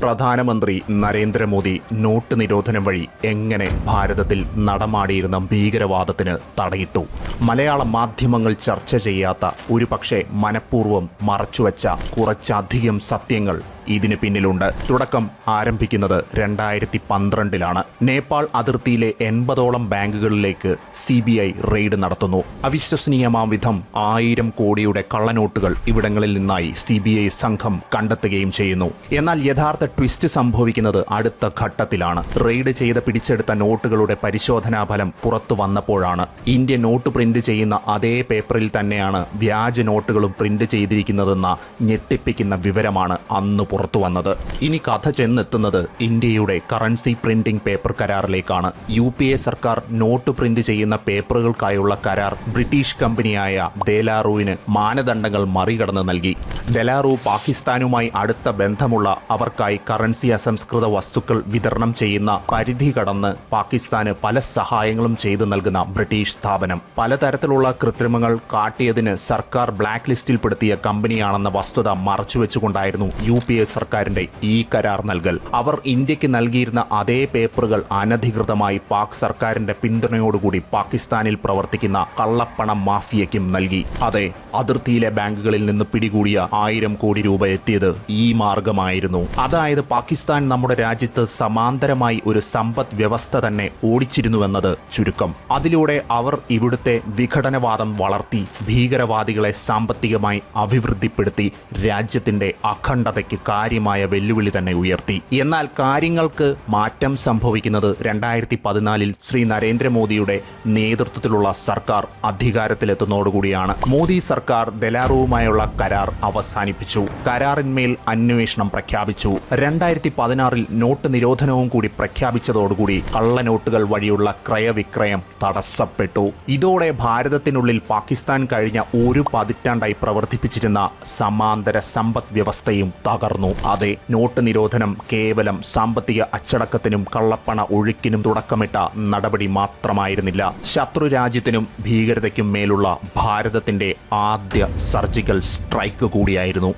പ്രധാനമന്ത്രി നരേന്ദ്രമോദി നോട്ട് നിരോധനം വഴി എങ്ങനെ ഭാരതത്തിൽ നടമാടിയിരുന്ന ഭീകരവാദത്തിന് തടയിട്ടു? മലയാള മാധ്യമങ്ങൾ ചർച്ച ചെയ്യാത്ത, ഒരുപക്ഷെ മനഃപൂർവ്വം മറച്ചുവെച്ച കുറച്ചധികം സത്യങ്ങൾ ഇതിന് പിന്നിലുണ്ട്. തുടക്കം ആരംഭിക്കുന്നത് 2012-ലാണ്. നേപ്പാൾ അതിർത്തിയിലെ 80ഓളം ബാങ്കുകളിലേക്ക് CBI റെയ്ഡ് നടത്തുന്നു. അവിശ്വസനീയമാം വിധം 1000 കോടിയുടെ കള്ളനോട്ടുകൾ ഇവിടങ്ങളിൽ നിന്നായി CBI സംഘം കണ്ടെത്തുകയും ചെയ്യുന്നു. എന്നാൽ യഥാർത്ഥ ട്വിസ്റ്റ് സംഭവിക്കുന്നത് അടുത്ത ഘട്ടത്തിലാണ്. റെയ്ഡ് ചെയ്ത് പിടിച്ചെടുത്ത നോട്ടുകളുടെ പരിശോധനാ ഫലം പുറത്തു വന്നപ്പോഴാണ്. ഇന്ത്യൻ നോട്ട് പ്രിന്റ് ചെയ്യുന്ന അതേ പേപ്പറിൽ തന്നെയാണ് വ്യാജ നോട്ടുകളും പ്രിന്റ് ചെയ്തിരിക്കുന്നതെന്ന ഞെട്ടിപ്പിക്കുന്ന വിവരമാണ് അന്ന് പുറത്തു വന്നത്. ഇനി കഥ ചെന്നെത്തുന്നത് ഇന്ത്യയുടെ കറൻസി പ്രിന്റിംഗ് പേപ്പർ കരാറിലേക്കാണ്. UPA സർക്കാർ നോട്ട് പ്രിന്റ് ചെയ്യുന്ന പേപ്പറുകൾക്കായുള്ള കരാർ ബ്രിട്ടീഷ് കമ്പനിയായ ഡെലാറൂവിന് മാനദണ്ഡങ്ങൾ മറികടന്ന് നൽകി. ഡെലാറൂ പാകിസ്ഥാനുമായി അടുത്ത ബന്ധമുള്ള, അവർക്കായി കറൻസി അസംസ്കൃത വസ്തുക്കൾ വിതരണം ചെയ്യുന്ന, പരിധി കടന്ന് പാകിസ്ഥാന് പല സഹായങ്ങളും ചെയ്തു നൽകുന്ന ബ്രിട്ടീഷ് സ്ഥാപനം. പലതരത്തിലുള്ള കൃത്രിമങ്ങൾ കാട്ടിയതിന് സർക്കാർ ബ്ലാക്ക് ലിസ്റ്റിൽപ്പെടുത്തിയ കമ്പനിയാണെന്ന വസ്തുത മറച്ചുവെച്ചുകൊണ്ടായിരുന്നു UPA സർക്കാരിന്റെ ഈ കരാർ നൽകൽ. അവർ ഇന്ത്യക്ക് നൽകിയിരുന്ന അതേ പേപ്പറുകൾ അനധികൃതമായി പാക് സർക്കാരിന്റെ പിന്തുണയോടുകൂടി പാകിസ്ഥാനിൽ പ്രവർത്തിക്കുന്ന കള്ളപ്പണ മാഫിയയ്ക്കും നൽകി. അതെ, അതിർത്തിയിലെ ബാങ്കുകളിൽ നിന്ന് പിടികൂടിയ 1000 കോടി രൂപ എത്തിയത് ഈ മാർഗമായിരുന്നു. അതായത് പാകിസ്ഥാൻ നമ്മുടെ രാജ്യത്ത് സമാന്തരമായി ഒരു സമ്പദ് വ്യവസ്ഥ തന്നെ ഓടിച്ചിരുന്നുവെന്നത് ചുരുക്കം. അതിലൂടെ അവർ ഇവിടുത്തെ വിഘടനവാദം വളർത്തി, ഭീകരവാദികളെ സാമ്പത്തികമായി അഭിവൃദ്ധിപ്പെടുത്തി, രാജ്യത്തിന്റെ അഖണ്ഡതയ്ക്ക് കാര്യമായ വെല്ലുവിളി തന്നെ ഉയർത്തി. എന്നാൽ കാര്യങ്ങൾക്ക് മാറ്റം സംഭവിക്കുന്നത് 2014-ൽ ശ്രീ നരേന്ദ്രമോദിയുടെ നേതൃത്വത്തിലുള്ള സർക്കാർ അധികാരത്തിലെത്തുന്നതോടുകൂടിയാണ്. മോദി സർക്കാർ ഡെലാറൂവുമായുള്ള കരാർ അവസാനിപ്പിച്ചു. കരാറിന്മേൽ അന്വേഷണം പ്രഖ്യാപിച്ചു. 2016-ൽ നോട്ട് നിരോധനവും കൂടി പ്രഖ്യാപിച്ചതോടുകൂടി കള്ളനോട്ടുകൾ വഴിയുള്ള ക്രയവിക്രയം തടസ്സപ്പെട്ടു. ഇതോടെ ഭാരതത്തിനുള്ളിൽ പാകിസ്ഥാൻ കഴിഞ്ഞ ഒരു പതിറ്റാണ്ടായി പ്രവർത്തിപ്പിച്ചിരുന്ന സമാന്തര സമ്പദ് വ്യവസ്ഥയും തകർന്നു. അതെ, നോട്ട് നിരോധനം കേവലം സാമ്പത്തിക അച്ചടക്കത്തിനും കള്ളപ്പണ ഒഴുക്കിനും തുടക്കമിട്ട നടപടി മാത്രമായിരുന്നില്ല. ശത്രു രാജ്യത്തിനും ഭീകരതയ്ക്കും മേലുള്ള ഭാരതത്തിന്റെ ആദ്യ സർജിക്കൽ സ്ട്രൈക്ക് കൂടിയായിരുന്നു.